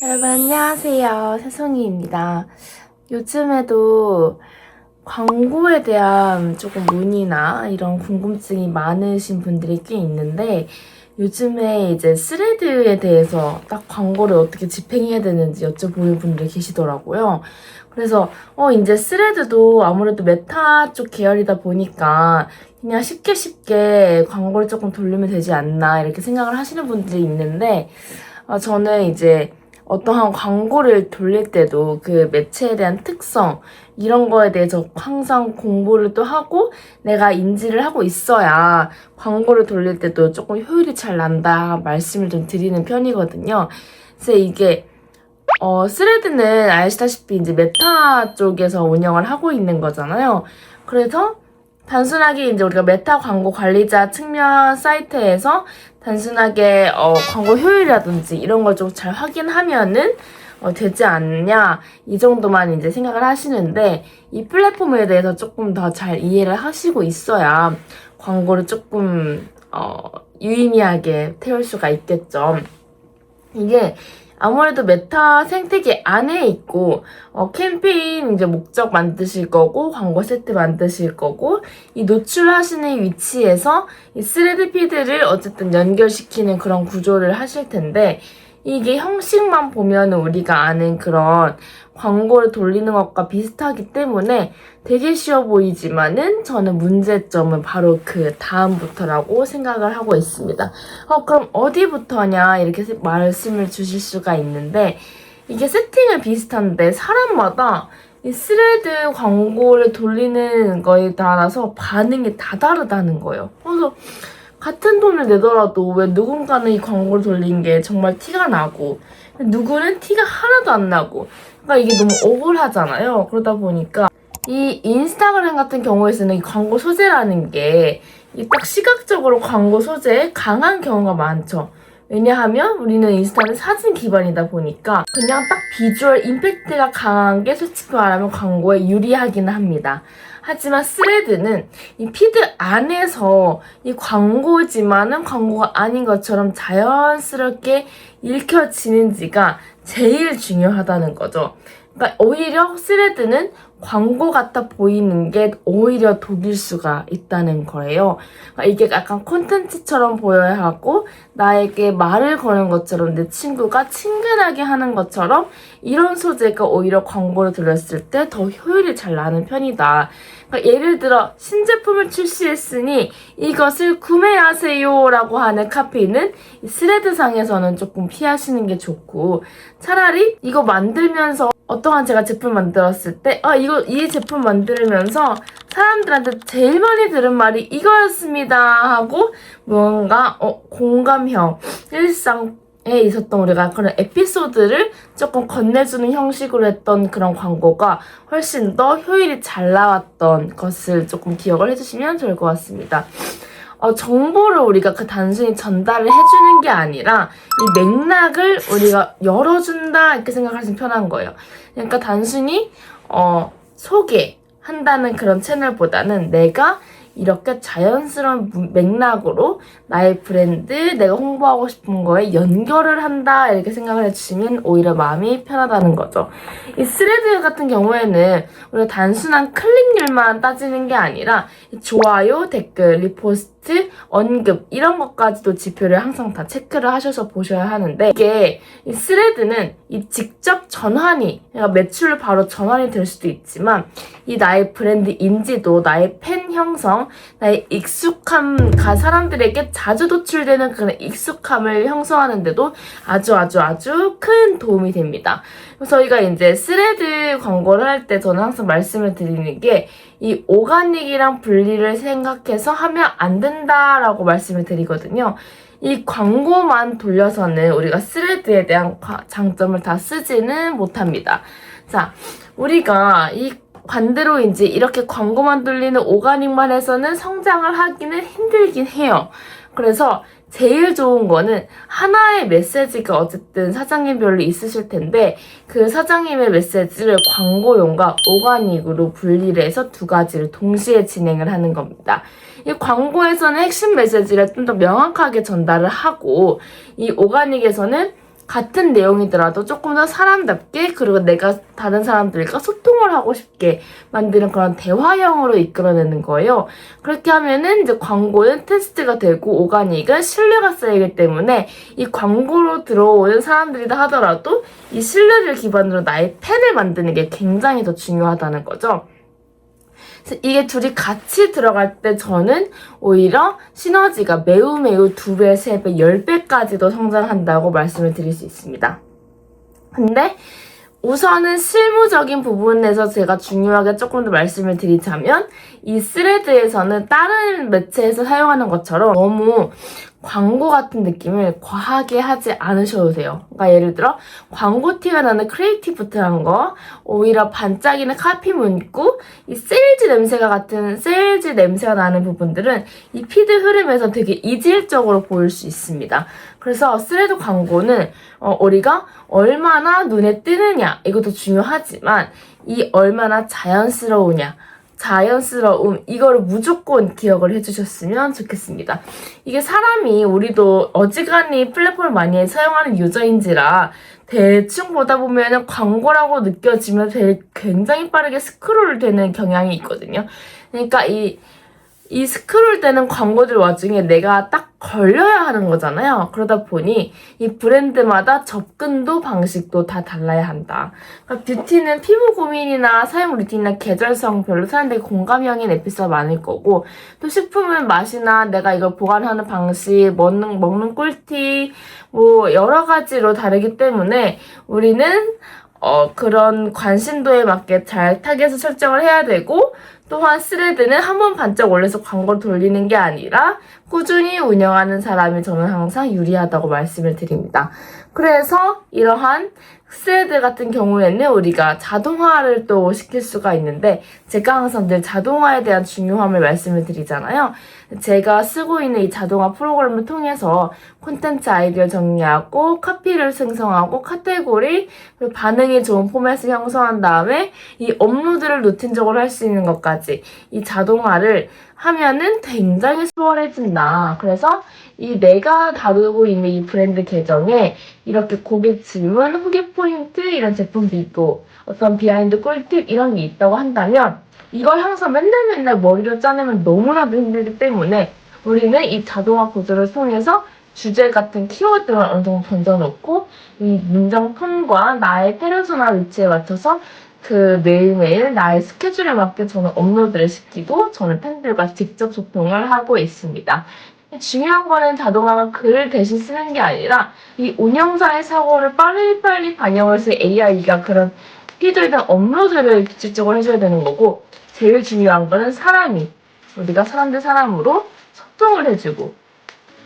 여러분 안녕하세요. 새송이입니다. 요즘에도 광고에 대한 조금 문의나 이런 궁금증이 많으신 분들이 꽤 있는데 요즘에 이제 스레드에 대해서 딱 광고를 어떻게 집행해야 되는지 여쭤보는 분들이 계시더라고요. 그래서 이제 스레드도 아무래도 메타 쪽 계열이다 보니까 그냥 쉽게 광고를 조금 돌리면 되지 않나 이렇게 생각을 하시는 분들이 있는데 저는 이제 어떠한 광고를 돌릴 때도 그 매체에 대한 특성, 이런 거에 대해서 항상 공부를 또 하고 내가 인지를 하고 있어야 광고를 돌릴 때도 조금 효율이 잘 난다 말씀을 좀 드리는 편이거든요. 그래서 이게 스레드는 아시다시피 이제 메타 쪽에서 운영을 하고 있는 거잖아요. 그래서 단순하게 이제 우리가 메타 광고 관리자 측면 사이트에서 단순하게 광고 효율이라든지 이런 걸 좀 잘 확인하면은 되지 않냐 이 정도만 이제 생각을 하시는데 이 플랫폼에 대해서 조금 더 잘 이해를 하시고 있어야 광고를 조금 유의미하게 태울 수가 있겠죠. 이게 아무래도 메타 생태계 안에 있고 캠페인 이제 목적 만드실 거고 광고 세트 만드실 거고 이 노출하시는 위치에서 이 스레드 피드를 어쨌든 연결시키는 그런 구조를 하실 텐데 이게 형식만 보면 우리가 아는 그런 광고를 돌리는 것과 비슷하기 때문에 되게 쉬워 보이지만은 저는 문제점은 바로 그 다음부터라고 생각을 하고 있습니다. 그럼 어디부터냐 이렇게 말씀을 주실 수가 있는데 이게 세팅은 비슷한데 사람마다 이 스레드 광고를 돌리는 거에 따라서 반응이 다 다르다는 거예요. 그래서 같은 돈을 내더라도 왜 누군가는 이 광고를 돌린 게 정말 티가 나고 누구는 티가 하나도 안 나고 그러니까 이게 너무 억울하잖아요. 그러다 보니까 이 인스타그램 같은 경우에서는 이 광고 소재라는 게 딱 시각적으로 광고 소재에 강한 경우가 많죠. 왜냐하면 우리는 인스타는 사진 기반이다 보니까 그냥 딱 비주얼 임팩트가 강한 게 솔직히 말하면 광고에 유리하기는 합니다. 하지만 스레드는 이 피드 안에서 이 광고지만은 광고가 아닌 것처럼 자연스럽게 읽혀지는지가 제일 중요하다는 거죠. 그러니까 오히려 스레드는 광고 같아 보이는 게 오히려 독일 수가 있다는 거예요. 그러니까 이게 약간 콘텐츠처럼 보여야 하고 나에게 말을 거는 것처럼 내 친구가 친근하게 하는 것처럼 이런 소재가 오히려 광고를 들었을 때 더 효율이 잘 나는 편이다. 그러니까 예를 들어 신제품을 출시했으니 이것을 구매하세요 라고 하는 카피는 스레드상에서는 조금 피하시는 게 좋고 차라리 이거 만들면서 어떠한 제가 제품 만들었을 때 이 제품 만들면서 사람들한테 제일 많이 들은 말이 이거였습니다 하고 뭔가 공감형 일상에 있었던 우리가 그런 에피소드를 조금 건네주는 형식으로 했던 그런 광고가 훨씬 더 효율이 잘 나왔던 것을 조금 기억을 해주시면 좋을 것 같습니다. 정보를 우리가 단순히 전달을 해주는 게 아니라 이 맥락을 우리가 열어준다 이렇게 생각하시면 편한 거예요. 그러니까 단순히 소개한다는 그런 채널보다는 내가 이렇게 자연스러운 맥락으로 나의 브랜드, 내가 홍보하고 싶은 거에 연결을 한다 이렇게 생각을 해주시면 오히려 마음이 편하다는 거죠. 이 스레드 같은 경우에는 우리가 단순한 클릭률만 따지는 게 아니라 좋아요, 댓글, 리포스트, 언급 이런 것까지도 지표를 항상 다 체크를 하셔서 보셔야 하는데 이게 이 스레드는 이 직접 전환이 그러니까 매출을 바로 전환이 될 수도 있지만 이 나의 브랜드 인지도, 나의 팬 형성, 나의 익숙함, 사람들에게 자주 노출되는 그런 익숙함을 형성하는데도 아주 큰 도움이 됩니다. 그래서 저희가 이제 스레드 광고를 할 때 저는 항상 말씀을 드리는 게 이 오가닉이랑 분리를 생각해서 하면 안 된다라고 말씀을 드리거든요. 이 광고만 돌려서는 우리가 스레드에 대한 장점을 다 쓰지는 못합니다. 자, 우리가 이 반대로 이제 이렇게 광고만 돌리는 오가닉만 해서는 성장을 하기는 힘들긴 해요. 그래서 제일 좋은 거는 하나의 메시지가 어쨌든 사장님별로 있으실 텐데 그 사장님의 메시지를 광고용과 오가닉으로 분리를 해서 두 가지를 동시에 진행을 하는 겁니다. 이 광고에서는 핵심 메시지를 좀 더 명확하게 전달을 하고 이 오가닉에서는 같은 내용이더라도 조금 더 사람답게 그리고 내가 다른 사람들과 소통을 하고 싶게 만드는 그런 대화형으로 이끌어내는 거예요. 그렇게 하면은 이제 광고는 테스트가 되고 오가닉은 신뢰가 쌓이기 때문에 이 광고로 들어오는 사람들이다 하더라도 이 신뢰를 기반으로 나의 팬을 만드는 게 굉장히 더 중요하다는 거죠. 그래서 이게 둘이 같이 들어갈 때 저는 오히려 시너지가 매우 2배, 3배, 10배까지도 성장한다고 말씀을 드릴 수 있습니다. 근데 우선은 실무적인 부분에서 제가 중요하게 조금 더 말씀을 드리자면 이 스레드에서는 다른 매체에서 사용하는 것처럼 너무 광고 같은 느낌을 과하게 하지 않으셔도 돼요. 그러니까 예를 들어 광고 티가 나는 크리에이티브한 거, 오히려 반짝이는 카피 문구, 이 세일즈 냄새가 나는 부분들은 이 피드 흐름에서 되게 이질적으로 보일 수 있습니다. 그래서 스레드 광고는 우리가 얼마나 눈에 띄느냐 이것도 중요하지만 이 얼마나 자연스러움 이거를 무조건 기억을 해주셨으면 좋겠습니다. 이게 사람이 우리도 어지간히 플랫폼을 많이 사용하는 유저인지라 대충 보다 보면 광고라고 느껴지면 굉장히 빠르게 스크롤 되는 경향이 있거든요. 그러니까 이 스크롤 되는 광고들 와중에 내가 딱 걸려야 하는 거잖아요. 그러다 보니 이 브랜드마다 접근도 방식도 다 달라야 한다. 그러니까 뷰티는 피부 고민이나 사용 루틴이나 계절성별로 사람들이 공감형인 에피소드가 많을 거고, 또 식품은 맛이나 내가 이걸 보관하는 방식, 먹는 꿀팁, 뭐 여러 가지로 다르기 때문에 우리는 그런 관심도에 맞게 잘 타겟을 설정을 해야 되고, 또한 스레드는 한 번 반짝 올려서 광고를 돌리는 게 아니라 꾸준히 운영하는 사람이 저는 항상 유리하다고 말씀을 드립니다. 그래서 이러한 스레드 같은 경우에는 우리가 자동화를 또 시킬 수가 있는데, 제가 항상 늘 자동화에 대한 중요함을 말씀을 드리잖아요. 제가 쓰고 있는 이 자동화 프로그램을 통해서 콘텐츠 아이디어 정리하고 카피를 생성하고 카테고리, 그리고 반응이 좋은 포맷을 형성한 다음에 이 업로드를 루틴적으로 할 수 있는 것까지 이 자동화를 하면은 굉장히 수월해진다. 그래서 이 내가 다루고 있는 이 브랜드 계정에 이렇게 고객 질문, 후기 포인트, 이런 제품 비교, 어떤 비하인드 꿀팁 이런 게 있다고 한다면 이걸 항상 맨날 머리로 짜내면 너무나도 힘들기 때문에 우리는 이 자동화 구조를 통해서 주제 같은 키워드를 어느 정도 던져놓고 이 문장 톤과 나의 페르소나 위치에 맞춰서 그 매일매일 나의 스케줄에 맞게 저는 업로드를 시키고 저는 팬들과 직접 소통을 하고 있습니다. 중요한 거는 자동화가 글을 대신 쓰는 게 아니라 이 운영자의 사고를 빨리 반영을 해서 AI가 그런 피드에 대한 업로드를 규칙적으로 해줘야 되는 거고, 제일 중요한 거는 우리가 사람 대 사람으로 소통을 해주고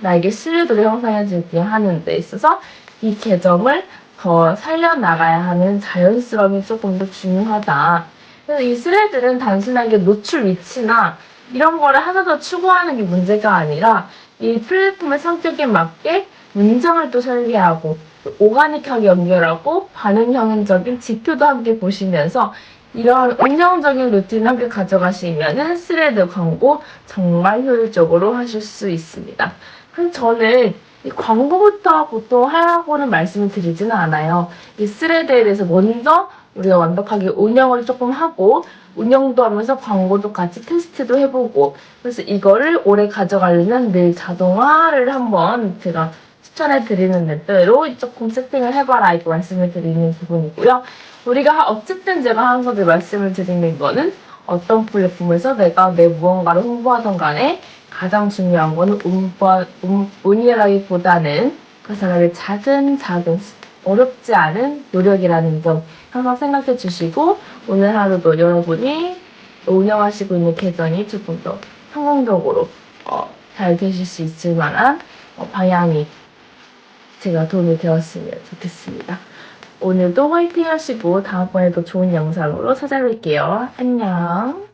나에게 신뢰도를 형성해주게 하는 데 있어서 이 계정을 더 살려나가야 하는 자연스러움이 조금 더 중요하다. 그래서 이 스레드는 단순하게 노출 위치나 이런 거를 하나 더 추구하는 게 문제가 아니라 이 플랫폼의 성격에 맞게 문장을 또 설계하고 오가닉하게 연결하고 반응형적인 지표도 함께 보시면서 이런 운영적인 루틴을 함께 가져가시면은 스레드 광고 정말 효율적으로 하실 수 있습니다. 그럼 저는 이 광고부터 보통 하라고는 말씀을 드리지는 않아요. 이 스레드에 대해서 먼저 우리가 완벽하게 운영을 조금 하고 운영도 하면서 광고도 같이 테스트도 해보고, 그래서 이거를 오래 가져가려면 늘 자동화를 한번 제가 추천해 드리는 대로 조금 세팅을 해봐라 이렇게 말씀을 드리는 부분이고요. 우리가 어쨌든 제가 항상 말씀을 드리는 거는 어떤 플랫폼에서 내가 내 무언가를 홍보하던 간에 가장 중요한 거는 운이라기보다는 그 사람의 작은 어렵지 않은 노력이라는 점 항상 생각해 주시고, 오늘 하루도 여러분이 운영하시고 있는 계정이 조금 더 성공적으로 잘 되실 수 있을 만한 방향이 제가 도움이 되었으면 좋겠습니다. 오늘도 화이팅 하시고 다음번에도 좋은 영상으로 찾아뵐게요. 안녕.